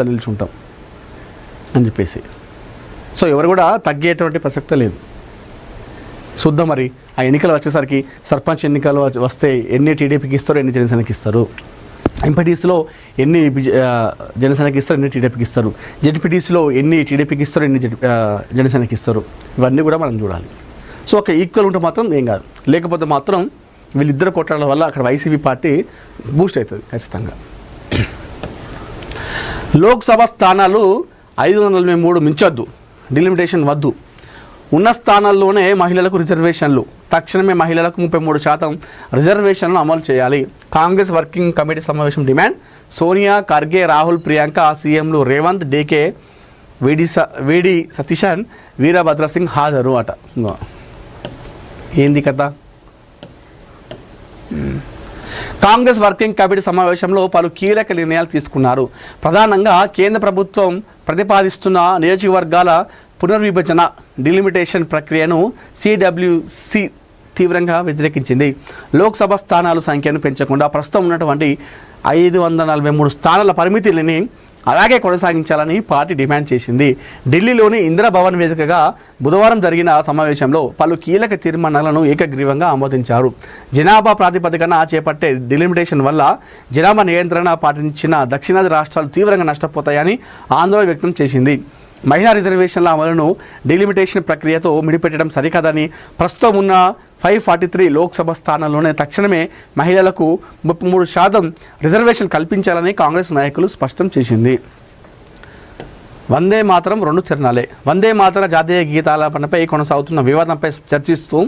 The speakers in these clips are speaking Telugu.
నిల్చుంటాం అని చెప్పేసి. సో ఎవరు కూడా తగ్గేటువంటి ప్రసక్తే లేదు. చూద్దాం మరి ఆ ఎన్నికలు వచ్చేసరికి సర్పంచ్ ఎన్నికలు వస్తే ఎన్ని టీడీపీకి ఇస్తారు, ఎన్ని జనసేనకి ఇస్తారు, ఎంపీటీసీలో ఎన్ని జనసేనకి ఇస్తారు, ఎన్ని టీడీపీకి ఇస్తారు, జెడ్పీటీసీలో ఎన్ని టీడీపీకి ఇస్తారు, ఎన్ని జనసేనకి ఇస్తారు, ఇవన్నీ కూడా మనం చూడాలి. సో ఒక ఈక్వల్ ఉంటే మాత్రం ఏం కాదు, లేకపోతే మాత్రం వీళ్ళిద్దరు కొట్టడం వల్ల అక్కడ వైసీపీ పార్టీ బూస్ట్ అవుతుంది ఖచ్చితంగా. లోక్సభ స్థానాలు 543 మించొద్దు, డిలిమిటేషన్ వద్దు, ఉన్న స్థానాల్లోనే మహిళలకు రిజర్వేషన్లు, తక్షణమే మహిళలకు 33% రిజర్వేషన్లు అమలు చేయాలి. కాంగ్రెస్ వర్కింగ్ కమిటీ సమావేశం డిమాండ్. సోనియా, ఖర్గే, రాహుల్, ప్రియాంక, సీఎంలు రేవంత్, డీకే, వేడి సతీశన్, వీరభద్రసింగ్ హాజరు అట. ఏంది కథ? కాంగ్రెస్ వర్కింగ్ కమిటీ సమావేశంలో పలు కీలక నిర్ణయాలు తీసుకున్నారు. ప్రధానంగా కేంద్ర ప్రభుత్వం ప్రతిపాదిస్తున్న నియోజకవర్గాల పునర్విభజన డిలిమిటేషన్ ప్రక్రియను సిడబ్ల్యూసి తీవ్రంగా వ్యతిరేకించింది. లోక్సభ స్థానాల సంఖ్యను పెంచకుండా ప్రస్తుతం ఉన్నటువంటి 543 స్థానాల పరిమితిని అలాగే కొనసాగించాలని పార్టీ డిమాండ్ చేసింది. ఢిల్లీలోని ఇందిరాభవన్ వేదికగా బుధవారం జరిగిన సమావేశంలో పలు కీలక తీర్మానాలను ఏకగ్రీవంగా ఆమోదించారు. జనాభా ప్రాతిపదికన చేపట్టే డిలిమిటేషన్ వల్ల జనాభా నియంత్రణ పాటించిన దక్షిణాది రాష్ట్రాలు తీవ్రంగా నష్టపోతాయని ఆందోళన వ్యక్తం చేసింది. మహిళా రిజర్వేషన్ల అమలును డిలిమిటేషన్ ప్రక్రియతో ముడిపెట్టడం సరికాదని, ప్రస్తుతం ఉన్న 543 లోక్సభ స్థానాల్లోనే తక్షణమే మహిళలకు 33% రిజర్వేషన్ కల్పించాలని కాంగ్రెస్ నాయకులు స్పష్టం చేసింది. వందే మాతరం 2 చరణాలే. వందే మాతర జాతీయ గీతాలపనపై కొనసాగుతున్న వివాదంపై చర్చిస్తూ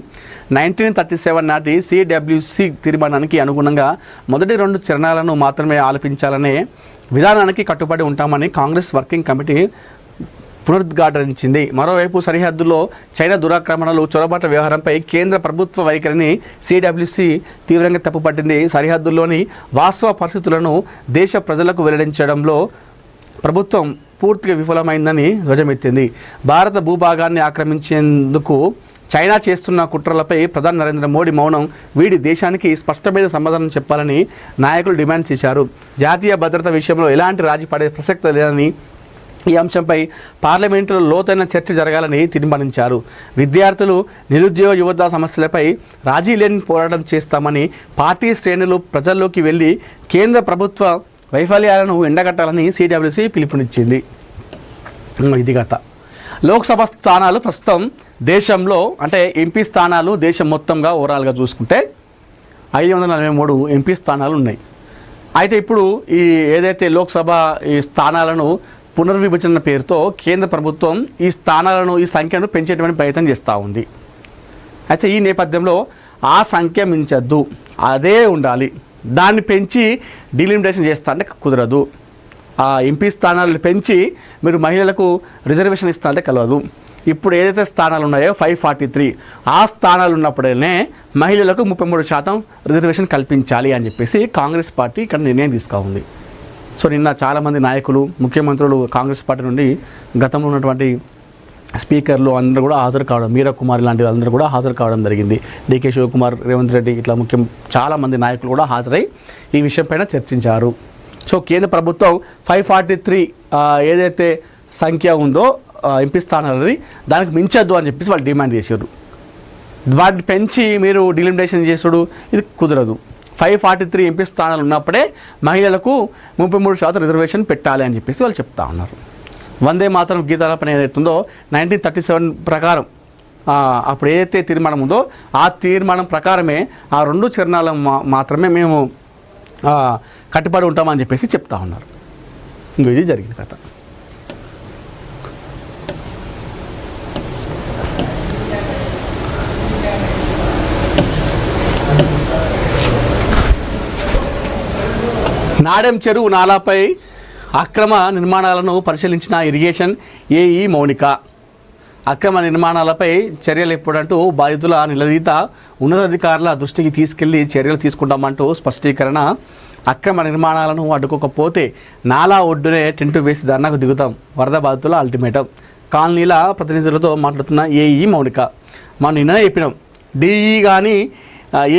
1937 నాటి సిడబ్ల్యూసి తీర్మానానికి అనుగుణంగా మొదటి 2 చరణాలను మాత్రమే ఆలపించాలనే విధానానికి కట్టుబడి ఉంటామని కాంగ్రెస్ వర్కింగ్ కమిటీ పునరుద్ఘాటించింది. మరోవైపు సరిహద్దుల్లో చైనా దురాక్రమణలు, చొరబాట్ల వ్యవహారంపై కేంద్ర ప్రభుత్వ వైఖరిని సిడబ్ల్యూసి తీవ్రంగా తప్పుపట్టింది. సరిహద్దుల్లోని వాస్తవ పరిస్థితులను దేశ ప్రజలకు వెల్లడించడంలో ప్రభుత్వం పూర్తిగా విఫలమైందని ధ్వజమెత్తింది. భారత భూభాగాన్ని ఆక్రమించేందుకు చైనా చేస్తున్న కుట్రలపై ప్రధాని నరేంద్ర మోడీ మౌనం వీడి దేశానికి స్పష్టమైన సమాధానం చెప్పాలని నాయకులు డిమాండ్ చేశారు. జాతీయ భద్రత విషయంలో ఎలాంటి రాజీ పడే ప్రసక్తి లేదని, ఈ అంశంపై పార్లమెంటులో లోతైన చర్చ జరగాలని తీర్మానించారు. విద్యార్థులు, నిరుద్యోగ యువత సమస్యలపై రాజీ లేని పోరాటం చేస్తామని పార్టీ శ్రేణులు ప్రజల్లోకి వెళ్ళి కేంద్ర ప్రభుత్వ వైఫల్యాలను ఎండగట్టాలని సిడబ్ల్యూసి పిలుపునిచ్చింది. ఇది గత లోక్సభ స్థానాలు ప్రస్తుతం దేశంలో, అంటే ఎంపీ స్థానాలు దేశం మొత్తంగా ఓవరాల్గా చూసుకుంటే 543 ఎంపీ స్థానాలు ఉన్నాయి. అయితే ఇప్పుడు ఈ ఏదైతే లోక్సభ ఈ స్థానాలను పునర్విభజన పేరుతో కేంద్ర ప్రభుత్వం ఈ స్థానాలను, ఈ సంఖ్యను పెంచేటువంటి ప్రయత్నం చేస్తూ ఉంది. అయితే ఈ నేపథ్యంలో ఆ సంఖ్య మించద్దు, అదే ఉండాలి. దాన్ని పెంచి డిలిమిటేషన్ చేస్తా అంటే కుదరదు. ఆ ఎంపీ స్థానాలను పెంచి మీరు మహిళలకు రిజర్వేషన్ ఇస్తా అంటే కలవదు. ఇప్పుడు ఏదైతే స్థానాలు ఉన్నాయో 543, ఆ స్థానాలు ఉన్నప్పుడే మహిళలకు 33% రిజర్వేషన్ కల్పించాలి అని చెప్పేసి కాంగ్రెస్ పార్టీ ఇక్కడ నిర్ణయం తీసుకుంది. సో నిన్న చాలామంది నాయకులు, ముఖ్యమంత్రులు కాంగ్రెస్ పార్టీ నుండి గతంలో ఉన్నటువంటి స్పీకర్లు అందరూ కూడా హాజరు కావడం, మీరా కుమార్ లాంటి అందరూ కూడా హాజరు కావడం జరిగింది. డీకే శివకుమార్, రేవంత్ రెడ్డి ఇట్లా చాలామంది నాయకులు కూడా హాజరై ఈ విషయంపైన చర్చించారు. సో కేంద్ర ప్రభుత్వం 543 ఏదైతే సంఖ్య ఉందో ఎంపీ స్థానాలని దానికి మించద్దు అని చెప్పేసి వాళ్ళు డిమాండ్ చేశారు. వాటిని పెంచి మీరు డిలిమిటేషన్ చేసుడు ఇది కుదరదు. 543 ఎంపీ స్థానాలు ఉన్నప్పుడే మహిళలకు 33% రిజర్వేషన్ పెట్టాలి అని చెప్పేసి వాళ్ళు చెప్తా ఉన్నారు. వందే మాతరం గీతాలపైన ఏదైతుందో 1937 ప్రకారం అప్పుడు ఏదైతే తీర్మానం ఉందో ఆ తీర్మానం ప్రకారమే ఆ 2 చరణాలు మాత్రమే మేము కట్టుబడి ఉంటామని చెప్పేసి చెప్తా ఉన్నారు. ఇది జరిగిన కథ. నాడెం చెరువు నాలాపై అక్రమ నిర్మాణాలను పరిశీలించిన ఇరిగేషన్ ఏఈ మౌనిక. అక్రమ నిర్మాణాలపై చర్యలు ఎప్పుడంటూ బాధితుల నిలదీత ఉన్నతాధికారుల దృష్టికి తీసుకెళ్లి చర్యలు తీసుకుంటామంటూ స్పష్టీకరణ. అక్రమ నిర్మాణాలను అడ్డుకోకపోతే నాలా ఒడ్డునే టెంటు వేసి ధర్నాకు దిగుతాం, వరద బాధితుల అల్టిమేటం. కాలనీల ప్రతినిధులతో మాట్లాడుతున్న ఏఈ మౌనిక. మనం నిన్ననే చెప్పినాం, డిఈ కానీ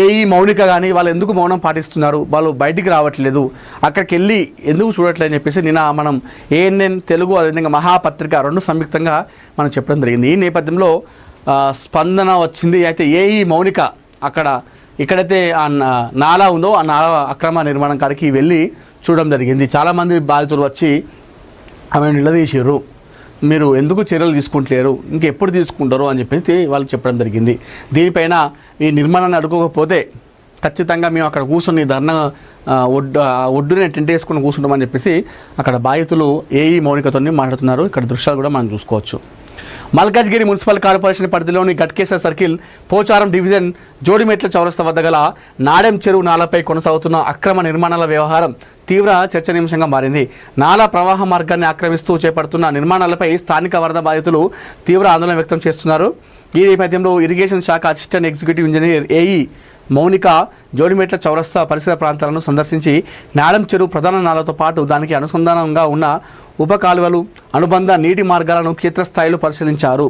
ఏఈ మౌనిక కానీ వాళ్ళు ఎందుకు మౌనం పాటిస్తున్నారు, వాళ్ళు బయటికి రావట్లేదు, అక్కడికి వెళ్ళి ఎందుకు చూడట్లేదు అని చెప్పేసి నిన్న మనం ఏఎన్ఎన్ తెలుగు అదేవిధంగా మహాపత్రిక రెండు సంయుక్తంగా మనం చెప్పడం జరిగింది. ఈ నేపథ్యంలో స్పందన వచ్చింది. అయితే ఏఈ మౌనిక ఇక్కడైతే ఆ నాలా ఉందో ఆ నాలా అక్రమ నిర్మాణం కాడికి వెళ్ళి చూడడం జరిగింది. చాలామంది బాధితులు వచ్చి ఆమె నిలదీశారు, మీరు ఎందుకు చర్యలు తీసుకుంటలేరు, ఇంకెప్పుడు తీసుకుంటారు అని చెప్పేసి వాళ్ళు చెప్పడం జరిగింది. దీనిపైన ఈ నిర్మాణాన్ని అడుకోకపోతే ఖచ్చితంగా మేము అక్కడ కూర్చొని ధర్నా ఒడ్డునే టెంట్ వేసుకుని కూర్చుంటామని చెప్పేసి అక్కడ బాధితులు ఏఈ మౌనికతో మాట్లాడుతున్నారు. ఇక్కడ దృశ్యాలు కూడా మనం చూసుకోవచ్చు. మల్కాజ్గిరి మున్సిపల్ కార్పొరేషన్ పరిధిలోని గట్కేసర్ సర్కిల్ పోచారం డివిజన్ జోడిమెట్ల చౌరస్తా వద్ద గల నాడెం చెరువు నాలాపై కొనసాగుతున్న అక్రమ నిర్మాణాల వ్యవహారం తీవ్ర చర్చనీయాంశంగా మారింది. నాలా ప్రవాహ మార్గాన్ని ఆక్రమిస్తూ చేపడుతున్న నిర్మాణాలపై స్థానిక వరద బాధితులు తీవ్ర ఆందోళన వ్యక్తం చేస్తున్నారు. ఈ నేపథ్యంలో ఇరిగేషన్ శాఖ assistant executive engineer AE Mounika Jodimetla చౌరస్తా పరిసర ప్రాంతాలను సందర్శించి నాడెం చెరువు ప్రధాన నాలతో పాటు దానికి అనుసంధానంగా ఉన్న ఉప కాలువలు, అనుబంధ నీటి మార్గాలను క్షేత్రస్థాయిలో పరిశీలించారు.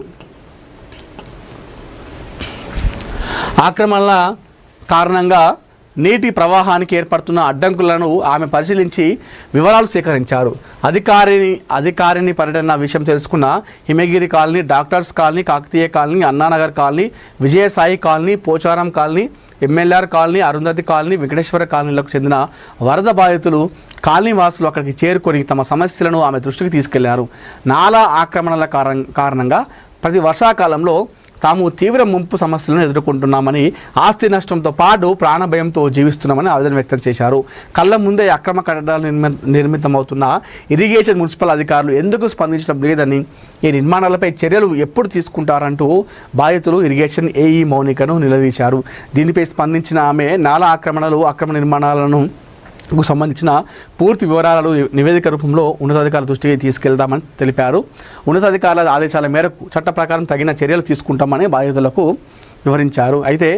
ఆక్రమణల కారణంగా నీటి ప్రవాహానికి ఏర్పడుతున్న అడ్డంకులను ఆమె పరిశీలించి వివరాలు సేకరించారు. అధికారిని పర్యటన విషయం తెలుసుకున్న Himagiri colony, doctors colony, Kakatiya colony, Annanagar colony, Vijayasai colony, Pocharam colony, MLR colony, Arundhati colony, Venkateswara కాలనీలకు చెందిన వరద బాధితులు కాలనీ వాసులు అక్కడికి చేరుకొని తమ సమస్యలను ఆమె దృష్టికి తీసుకెళ్లారు. నాలా ఆక్రమణల కారణంగా ప్రతి వర్షాకాలంలో తాము తీవ్ర ముంపు సమస్యలను ఎదుర్కొంటున్నామని, ఆస్తి నష్టంతో పాటు ప్రాణభయంతో జీవిస్తున్నామని ఆవేదన వ్యక్తం చేశారు. కళ్ళ ముందే అక్రమ కట్టడాలు నిర్మితమవుతున్న ఇరిగేషన్ మున్సిపల్ అధికారులు ఎందుకు స్పందించడం లేదని, ఈ నిర్మాణాలపై చర్యలు ఎప్పుడు తీసుకుంటారంటూ బాధితులు ఇరిగేషన్ ఏఈ మౌనికను నిలదీశారు. దీనిపై స్పందించిన ఆమె నాలా అక్రమ నిర్మాణాలను సంబంధించిన పూర్తి వివరాలను నివేదిక రూపంలో ఉన్నతాధికారుల దృష్టికి తీసుకెళ్దామని తెలిపారు. ఉన్నతాధికారుల ఆదేశాల మేరకు చట్ట ప్రకారం తగిన చర్యలు తీసుకుంటామని బాధితులకు వివరించారు. అయితే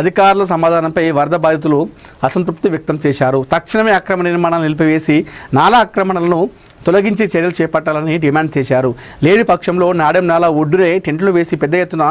అధికారుల సమాధానంపై వరద బాధితులు అసంతృప్తి వ్యక్తం చేశారు. తక్షణమే అక్రమ నిర్మాణాలు నిలిపివేసి నాలా ఆక్రమణలను తొలగించి చర్యలు చేపట్టాలని డిమాండ్ చేశారు. లేని పక్షంలో నాడెం నాలా ఒడ్డునే టెంట్లు వేసి పెద్ద ఎత్తున